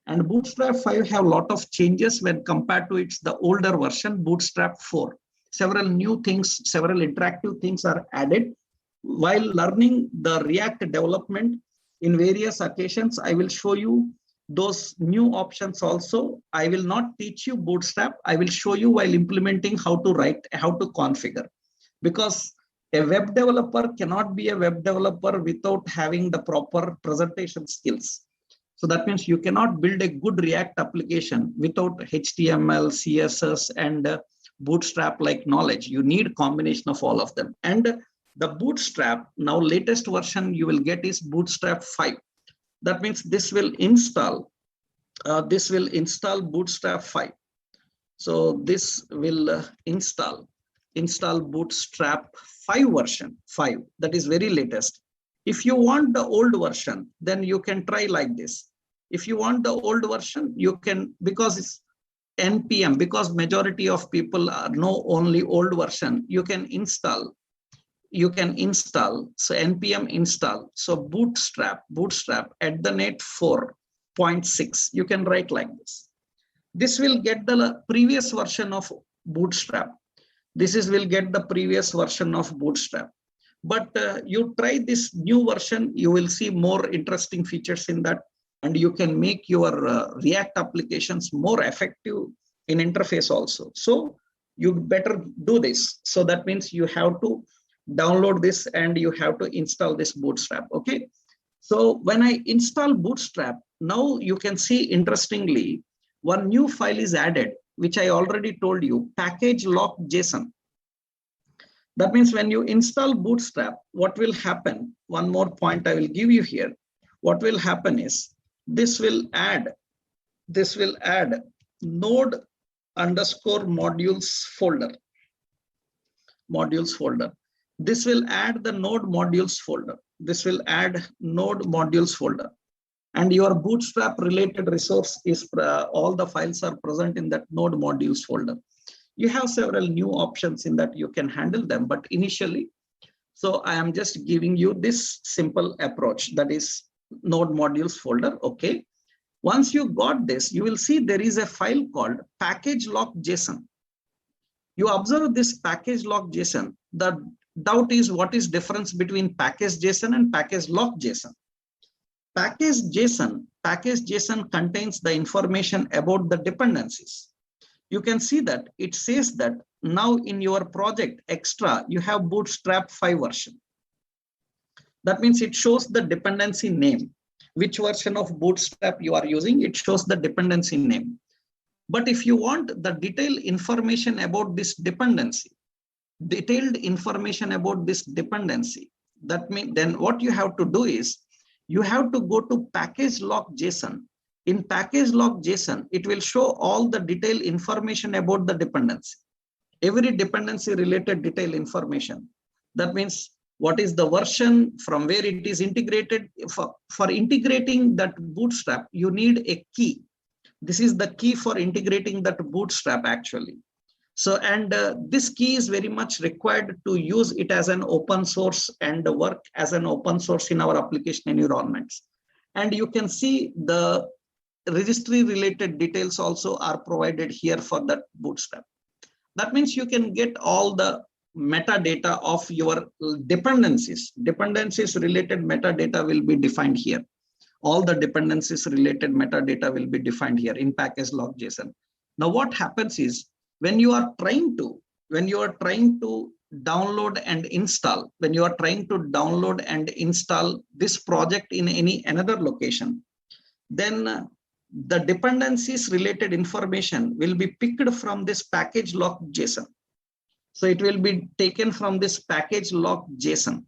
And Bootstrap 5 have a lot of changes when compared to the older version, Bootstrap 4. Several new things, several interactive things are added. While learning the React development in various occasions, I will show you those new options also. I will not teach you Bootstrap. I will show you while implementing how to write, how to configure. Because a web developer cannot be a web developer without having the proper presentation skills. So that means you cannot build a good React application without HTML, CSS, and Bootstrap like knowledge. You need combination of all of them. And the Bootstrap, now latest version you will get is Bootstrap 5. That means this will install Bootstrap 5. So this will install Bootstrap 5 version 5. That is very latest. If you want the old version, then you can try like this. If you want the old version, you can, because it's npm, because majority of people know only old version, you can install. So npm install. So Bootstrap at the net 4.6. You can write like this. This will get the previous version of Bootstrap. Will get the previous version of Bootstrap. But you try this new version, you will see more interesting features in that, and you can make your React applications more effective in interface also. So you better do this. So that means you have to download this and you have to install this Bootstrap. Okay. So when I install Bootstrap, now you can see, interestingly, one new file is added, which I already told you, package lock.json. That means when you install Bootstrap, what will happen? One more point I will give you here. What will happen is this will add node underscore modules folder. Modules folder. This will add the node modules folder. This will add node modules folder. And your bootstrap related resource is all the files are present in that node modules folder. You have several new options in that you can handle them, but initially, so I am just giving you this simple approach, that is node modules folder. Okay. Once you got this, you will see there is a file called package.json. You observe this package.json. The doubt is what is difference between package.json and package.json. Package.json contains the information about the dependencies. You can see that it says that now in your project extra, you have Bootstrap 5 version. That means it shows the dependency name. Which version of Bootstrap you are using, it shows the dependency name. But if you want the detailed information about this dependency, that means then what you have to do is you have to go to package.json. In package.json, it will show all the detailed information about the dependency. Every dependency related detailed information. That means what is the version, from where it is integrated. For integrating that Bootstrap, you need a key. This is the key for integrating that Bootstrap actually. So, and this key is very much required to use it as an open source and work as an open source in our application environments. And you can see the registry related details also are provided here for that Bootstrap. That means you can get all the metadata of your dependencies. Dependencies related metadata will be defined here. All the dependencies related metadata will be defined here in package.json. Now what happens is when you are trying to download and install, this project in another location, then the dependencies related information will be picked from this package.json. So it will be taken from this package.json,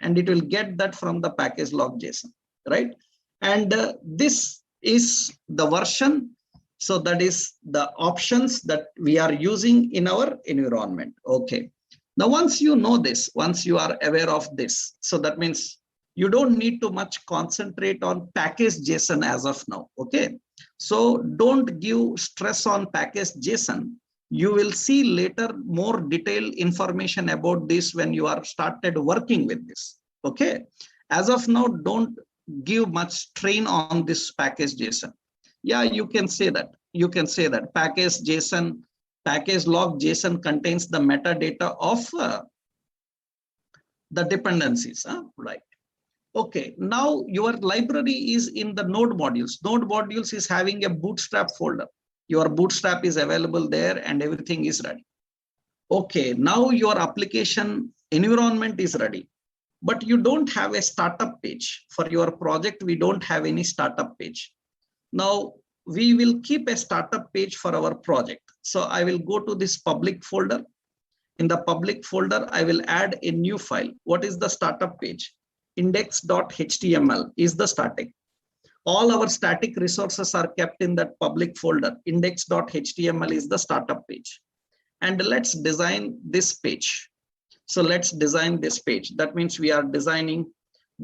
and it will get that from the package.json, right? And this is the version. So that is the options that we are using in our environment. Okay. Now, once you know this, once you are aware of this, so that means you don't need to much concentrate on package.json as of now. Okay. So don't give stress on package.json. You will see later more detailed information about this when you are started working with this. Okay. As of now, don't give much strain on this package.json. Yeah, you can say that. Package.json, package.json contains the metadata of the dependencies, right? Okay, now your library is in the node modules. Node modules is having a Bootstrap folder. Your Bootstrap is available there and everything is ready. Okay, now your application environment is ready, but you don't have a startup page. For your project, we don't have any startup page. Now, we will keep a startup page for our project. So I will go to this public folder. In the public folder, I will add a new file. What is the startup page? Index.html is the static. All our static resources are kept in that public folder. Index.html is the startup page. And let's design this page. So let's design this page. That means we are designing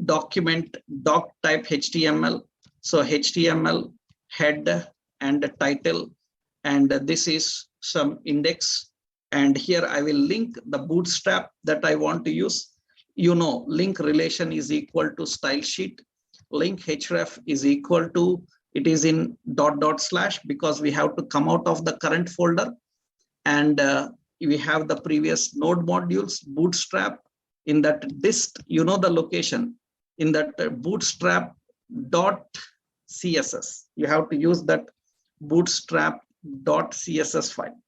document doc type HTML. So HTML head and title, and this is some index. And here I will link the Bootstrap that I want to use. You know, link relation is equal to style sheet. Link href is equal to, it is in .. because we have to come out of the current folder. And we have the previous node modules, Bootstrap. In that dist, you know the location. In that bootstrap.css. You have to use that bootstrap.css file.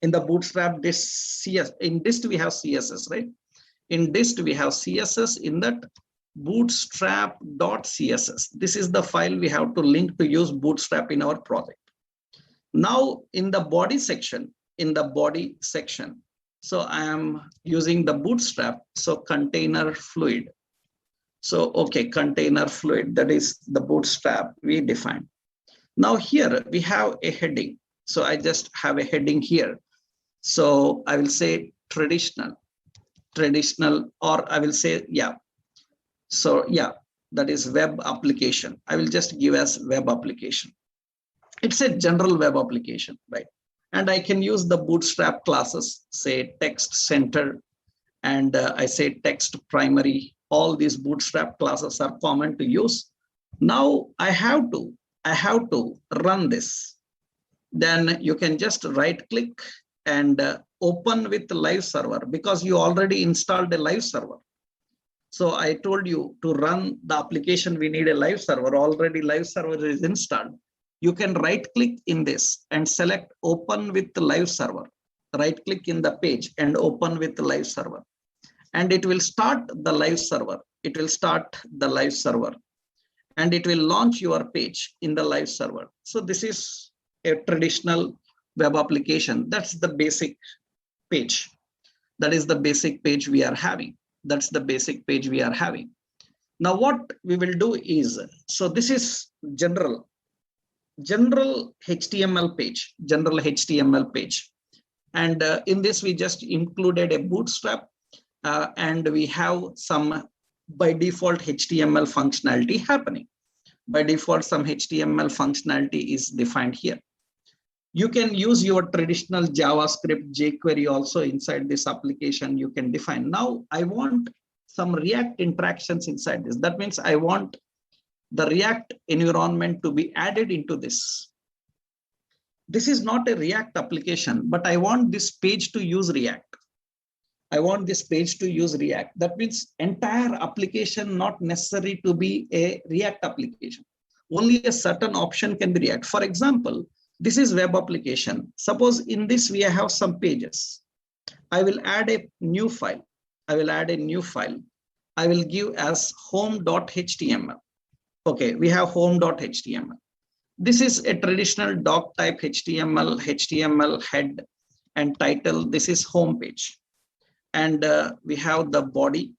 In the Bootstrap dist, in dist we have CSS, right? In dist we have CSS. In that bootstrap.css. This is the file we have to link to use Bootstrap in our project. Now in the body section, so I am using the Bootstrap. So container fluid. So, okay, container fluid, that is the Bootstrap we defined. Now here we have a heading. So I just have a heading here. So I will say traditional, or I will say, yeah. So yeah, that is web application. I will just give as web application. It's a general web application, right? And I can use the bootstrap classes, say text center, and I say text primary. All these bootstrap classes are common to use. Now I have to run this. Then you can just right click and open with the live server, because you already installed a live server. So I told you to run the application, we need a live server. Already live server is installed. You can right click in this and select open with the live server. Right click in the page and open with the live server. And it will start the live server. It will start the live server. And it will launch your page in the live server. So this is a traditional web application. That's the basic page. That is the basic page we are having. That's the basic page we are having. Now what we will do is, so this is general HTML page, And in this, we just included a bootstrap and we have some by default HTML functionality happening. By default, some HTML functionality is defined here. You can use your traditional JavaScript jQuery also inside this application. You can define. Now I want some React interactions inside this. That means I want the React environment to be added into this. This is not a React application, but I want this page to use React. I want this page to use React. That means entire application not necessary to be a React application. Only a certain option can be React. For example, this is web application. Suppose in this we have some pages. I will add a new file. I will give as home.html. Okay, we have home.html. This is a traditional doc type HTML head and title. This is home page. And we have the body.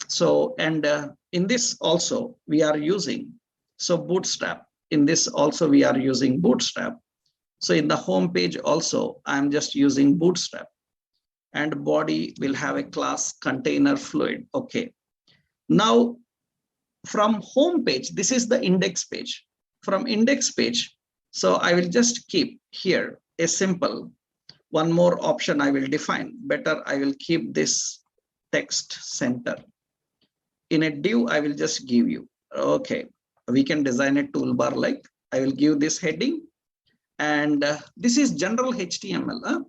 So, and in this also we are using, so bootstrap. In this also we are using bootstrap. So in the home page also, I'm just using bootstrap. And body will have a class container fluid. Okay. Now from home page, this is the index page. From index page, so I will just keep here a simple one more option I will define. Better, I will keep this text center. In a div, I will just give you, okay, we can design a toolbar like, I will give this heading, and this is general HTML.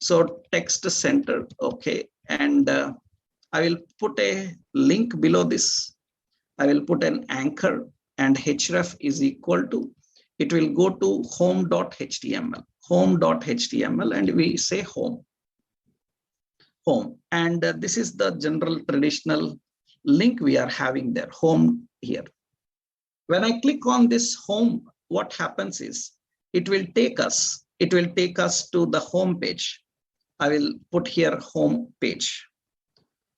So text center, okay, and I will put a link below this. I will put an anchor, and href is equal to, it will go to home.html, and we say home. And this is the general traditional link we are having there, home here. When I click on this home, what happens is, it will take us to the home page. I will put here home page.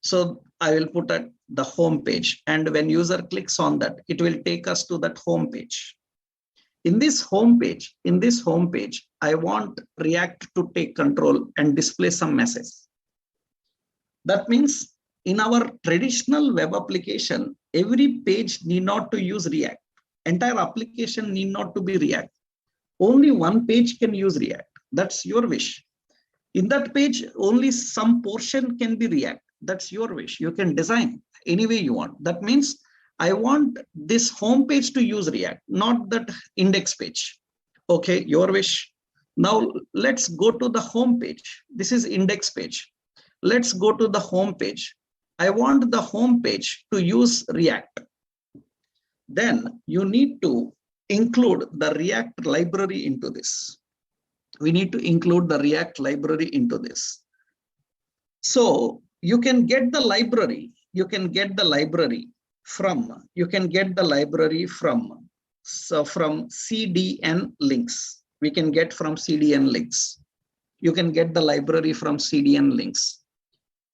So I will put at the home page, and when user clicks on that, it will take us to that home page. In this home page, I want React to take control and display some message. That means in our traditional web application, every page need not to use React. Entire application need not to be React. Only one page can use React. That's your wish. In that page, only some portion can be React. That's your wish. You can design any way you want. That means I want this home page to use React, not that index page. Okay, your wish. Now let's go to the home page. This is index page. Let's go to the home page. I want the home page to use React. Then you need to include the React library into this. We need to include the React library into this. So you can get the library. From CDN links. We can get from CDN links. You can get the library from CDN links.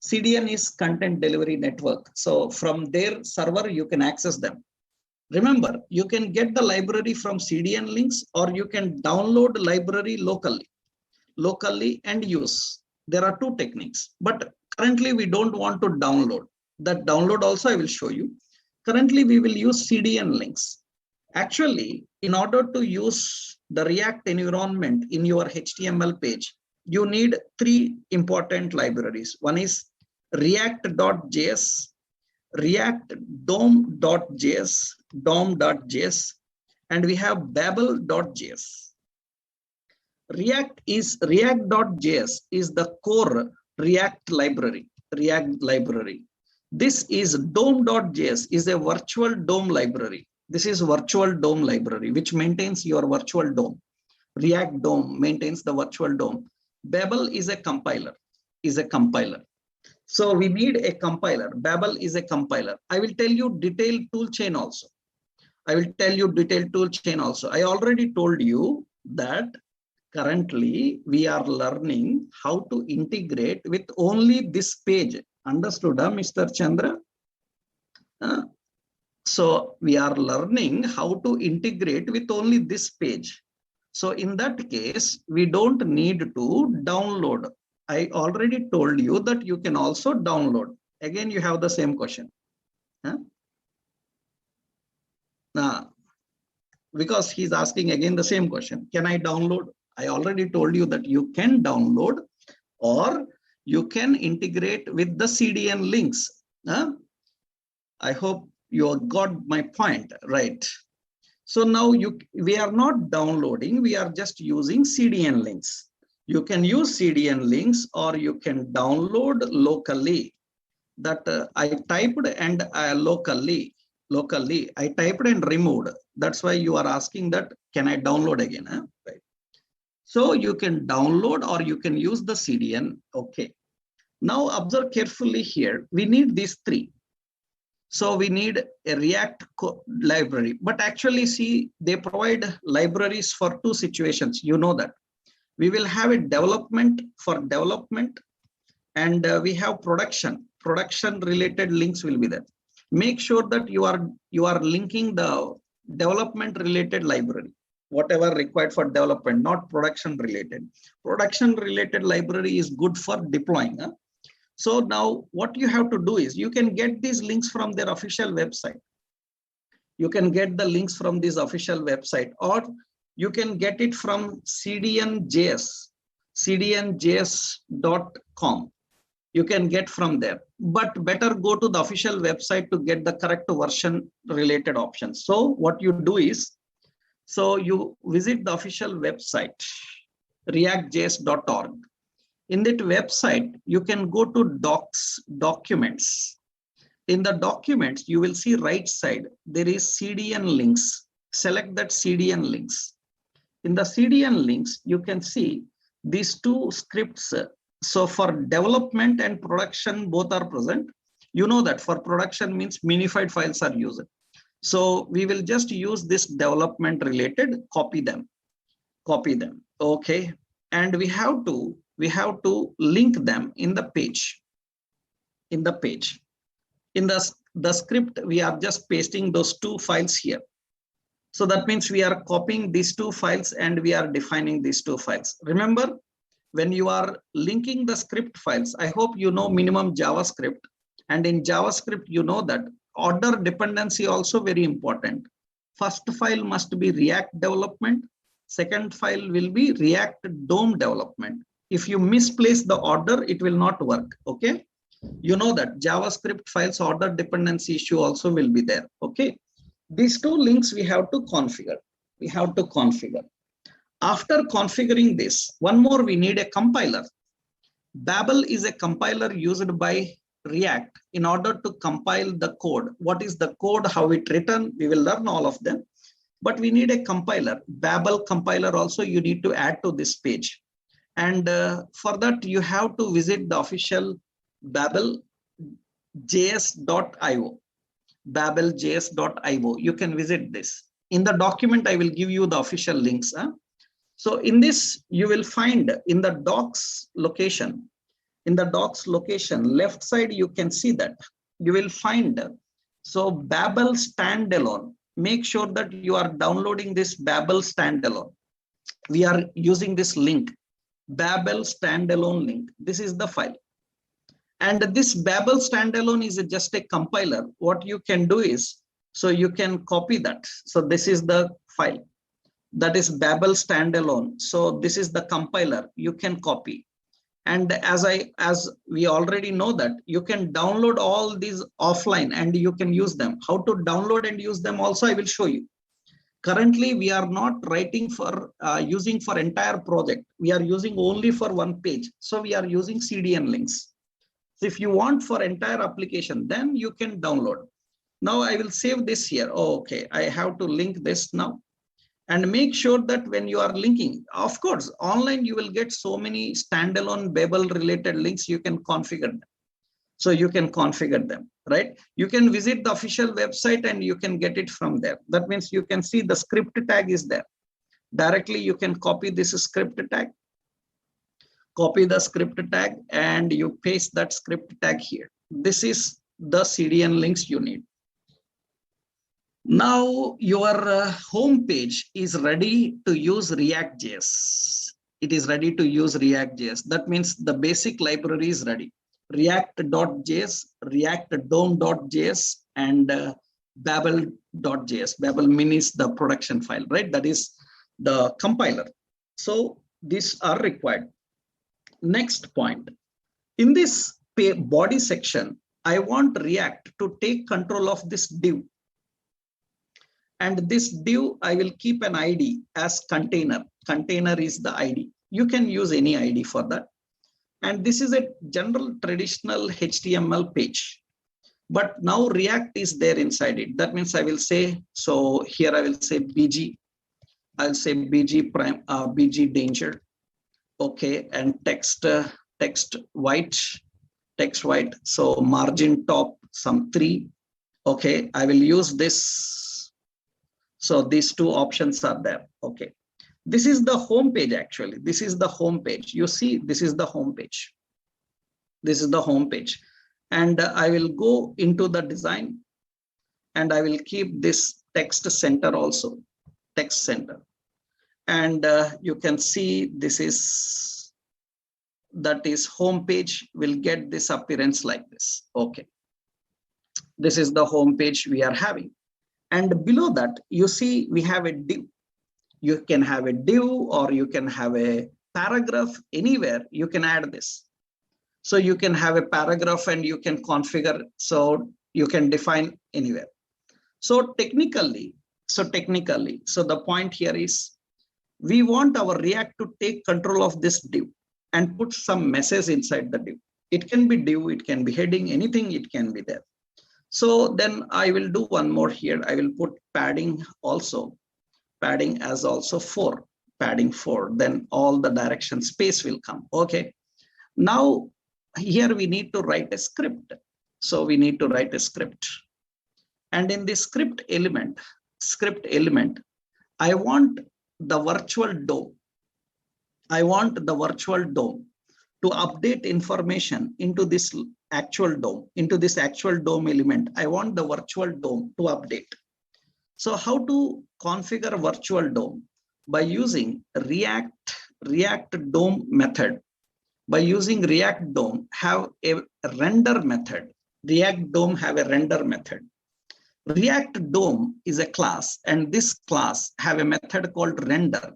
CDN is content delivery network. So from their server, you can access them. Remember, you can get the library from CDN links, or you can download library locally and use. There are two techniques, but currently we don't want to download. That download also I will show you. Currently we will use CDN links. Actually, in order to use the React environment in your HTML page, you need three important libraries. One is React.js, React DOM.js, and we have Babel.js. React.js is the core React library. This is DOM.js is a virtual DOM library. This is virtual DOM library, which maintains your virtual DOM. React DOM maintains the virtual DOM. Babel is a compiler. So we need a compiler. Babel is a compiler. I will tell you detailed tool chain also. I already told you that currently we are learning how to integrate with only this page. Understood, Mr. Chandra? So we are learning how to integrate with only this page. So in that case, we don't need to download. I already told you that you can also download. Again, you have the same question. Because he's asking again the same question. Can I download? I already told you that you can download, or you can integrate with the CDN links. I hope you got my point, right? So now we are not downloading, we are just using CDN links. You can use CDN links, or you can download locally. That I typed and locally I typed and removed. That's why you are asking that, can I download again? Right. So you can download or you can use the CDN. Okay. Now observe carefully here. We need these three. So we need a React library, but actually see, they provide libraries for two situations. You know that. We will have a development for development, and we have production related links will be there. Make sure that you are linking the development related library, whatever required for development, not production related. Production related library is good for deploying. So now what you have to do is, you can get these links from their official website. You can get the links from this official website, or you can get it from cdnjs.com. You can get from there, but better go to the official website to get the correct version related options. So what you do is, so you visit the official website, reactjs.org. In that website, you can go to documents. In the documents, you will see right side, there is CDN links. Select that CDN links. In the CDN links, you can see these two scripts. So for development and production, both are present. You know that for production means minified files are used. So we will just use this development related, copy them. Okay. And we have to link them in the page. In the script, we are just pasting those two files here. So that means we are copying these two files and we are defining these two files. Remember, when you are linking the script files, I hope you know minimum JavaScript. And in JavaScript, you know that order dependency also very important. First file must be React development. Second file will be React DOM development. If you misplace the order, it will not work. Okay. You know that JavaScript files order dependency issue also will be there. Okay. These two links we have to configure. After configuring this, one more, we need a compiler. Babel is a compiler used by React in order to compile the code. What is the code, how it written, we will learn all of them. But we need a compiler. Babel compiler also you need to add to this page. And for that, you have to visit the official babeljs.io. babeljs.io. You can visit this. In the document, I will give you the official links. So in this, you will find in the docs location, left side, you can see that you will find, so Babel standalone, make sure that you are downloading this Babel standalone. We are using this link, Babel standalone link. This is the file. And this Babel standalone is just a compiler. What you can do is, so you can copy that. So this is the file. That is Babel standalone. So this is the compiler. You can copy. And as we already know that you can download all these offline and you can use them. How to download and use them also I will show you. Currently, we are not writing for using for entire project. We are using only for one page. So we are using CDN links. So if you want for entire application, then you can download. Now I will save this here. Oh, okay, I have to link this now. And make sure that when you are linking, of course, online you will get so many standalone Babel related links, you can configure them. So you can configure them, right? You can visit the official website and you can get it from there. That means you can see the script tag is there. Directly you can copy this script tag, copy the script tag and you paste that script tag here. This is the CDN links you need. Now your home page is ready to use React.js. It is ready to use React.js. That means the basic library is ready. React.js, React.dom.js, and Babel.js. Babel means the production file, right? That is the compiler. So these are required. Next point. In this body section, I want React to take control of this div. And this div, I will keep an ID as container. Container is the ID. You can use any ID for that. And this is a general traditional HTML page. But now React is there inside it. That means I will say, so here I will say BG. I'll say BG prime, BG danger. Okay, and text white. So margin top, some 3. Okay, I will use this. So these two options are there. Okay. This is the home page actually. This is the home page. You see, this is the home page. This is the home page. And I will go into the design and I will keep this text center also, text center. And you can see this is, that is home page will get this appearance like this. Okay. This is the home page we are having. And below that, you see we have a div. You can have a div or you can have a paragraph anywhere. You can add this. So you can have a paragraph and you can configure. So you can define anywhere. So technically, the point here is we want our React to take control of this div and put some message inside the div. It can be div, it can be heading, anything it can be there. So then I will do one more here. I will put padding also, padding as also 4, padding 4. Then all the direction space will come. Okay. Now here we need to write a script. So we need to write a script. And in this script element, I want the virtual DOM. I want the virtual DOM to update information into this actual DOM, into this actual DOM element. I want the virtual DOM to update. So how to configure virtual DOM? By using React DOM method. By using React DOM, have a render method. React DOM have a render method. React DOM is a class, and this class have a method called render,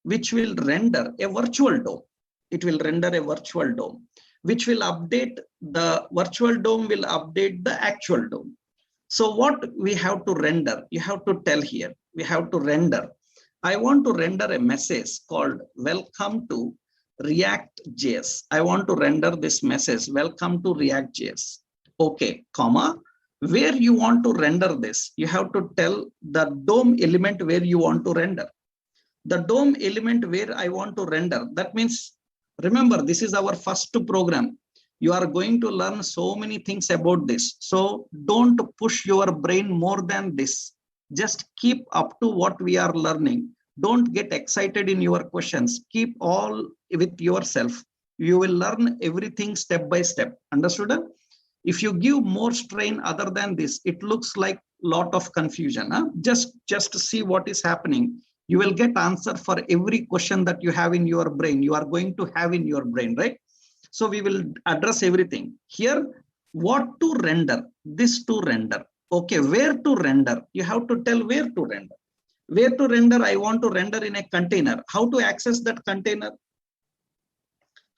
which will render a virtual DOM. It will render a virtual DOM, which will update the virtual DOM will update the actual DOM. So what we have to render, you have to tell here, we have to render. I want to render a message called welcome to React.js. I want to render this message, welcome to React.js. Okay, comma, where you want to render this, you have to tell the DOM element where you want to render. The DOM element where I want to render, that means, remember, this is our first program. You are going to learn so many things about this. So don't push your brain more than this. Just keep up to what we are learning. Don't get excited in your questions. Keep all with yourself. You will learn everything step by step. Understood? If you give more strain other than this, it looks like lot of confusion. Huh? Just to see what is happening. You will get answer for every question that you have in your brain. You are going to have in your brain, right? So we will address everything here. What to render? This to render. Okay, where to render? You have to tell where to render. Where to render? I want to render in a container. How to access that container?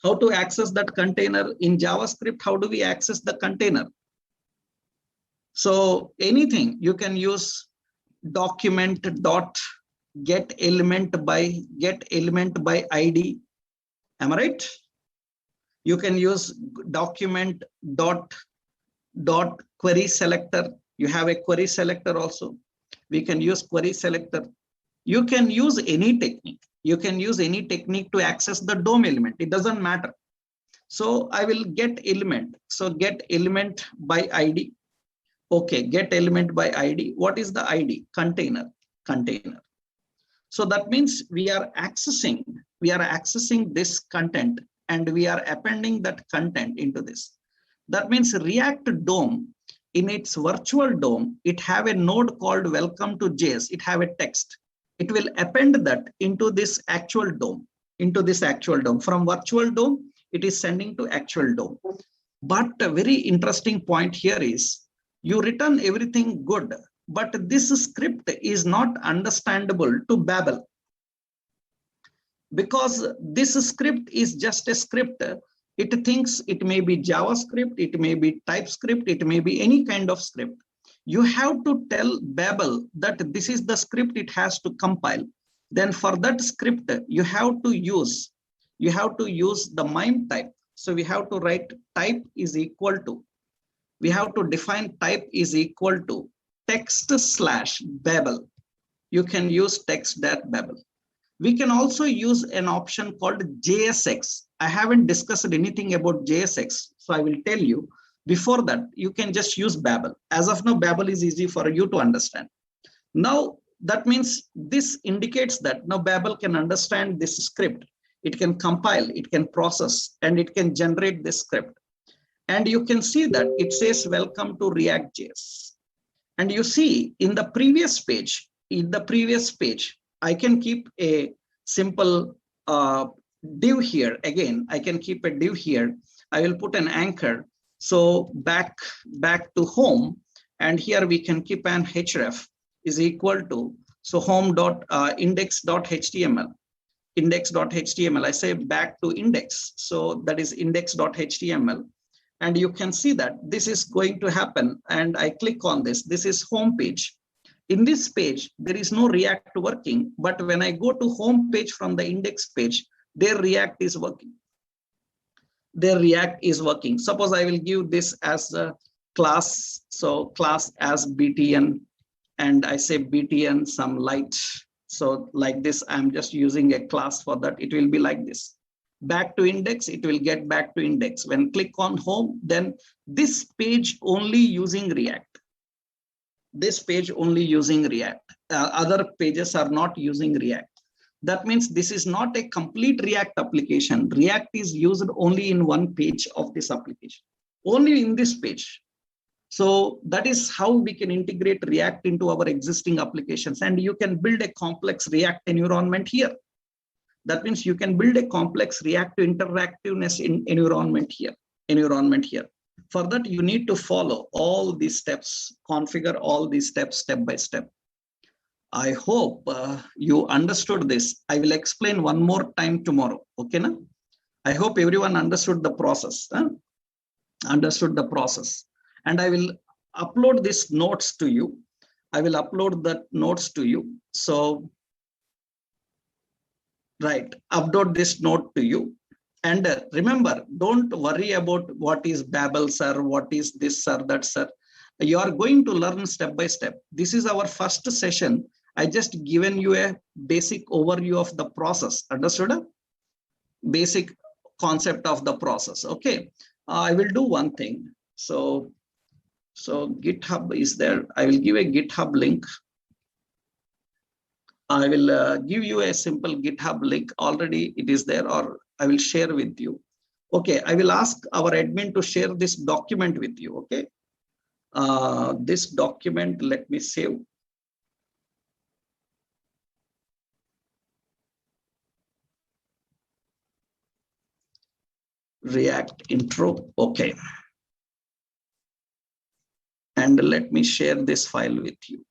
How to access that container in JavaScript? How do we access the container? So anything you can use document dot get element by ID. Am I right? You can use document dot query selector. You have a query selector also. We can use query selector. You can use any technique. You can use any technique to access the DOM element. It doesn't matter. So I will get element. So get element by ID. Okay, get element by ID. What is the ID? Container. So that means we are accessing this content and we are appending that content into this. That means React DOM, in its virtual DOM, it have a node called welcome to JS. It have a text. It will append that into this actual DOM, From virtual DOM, it is sending to actual DOM. But a very interesting point here is, you return everything good, but this script is not understandable to Babel. Because this script is just a script. It thinks it may be JavaScript, it may be TypeScript, it may be any kind of script. You have to tell Babel that this is the script it has to compile. Then for that script, you have to use the MIME type. So we have to write type is equal to, we have to define type is equal to text/Babel. You can use text.babel. We can also use an option called JSX. I haven't discussed anything about JSX, so I will tell you. Before that, you can just use Babel. As of now, Babel is easy for you to understand. Now, that means this indicates that now Babel can understand this script. It can compile, it can process, and it can generate this script. And you can see that it says welcome to React.js. And you see in the previous page, I can keep a simple div here. Again, I can keep a div here. I will put an anchor. So back to home. And here we can keep an href is equal to, so home.index.html. Index.html. I say back to index. So that is index.html. And you can see that this is going to happen. And I click on this. This is home page. In this page, there is no React working, but when I go to home page from the index page, their React is working. Suppose I will give this as a class. So class as btn, and I say btn some light. So like this, I'm just using a class for that. It will be like this. Back to index, it will get back to index. When click on home, then this page only using React. Other pages are not using React. That means this is not a complete React application. React is used only in one page of this application, only in this page. So that is how we can integrate React into our existing applications. And you can build a complex React environment here. That means you can build a complex React to interactiveness in environment here. For that, you need to follow all these steps, configure all these steps step by step. I hope you understood this. I will explain one more time tomorrow. Okay, na? I hope everyone understood the process. Understood the process. And I will upload these notes to you. So, right, upload this note to you. And remember, don't worry about what is Babel, sir, what is this, sir, that, sir. You are going to learn step by step. This is our first session. I just given you a basic overview of the process. Understood? Basic concept of the process. Okay. I will do one thing. So GitHub is there. I will give a GitHub link. I will give you a simple GitHub link. Already it is there, or I will share with you. Okay, I will ask our admin to share this document with you. Okay, This document, let me save. React intro. Okay. And let me share this file with you.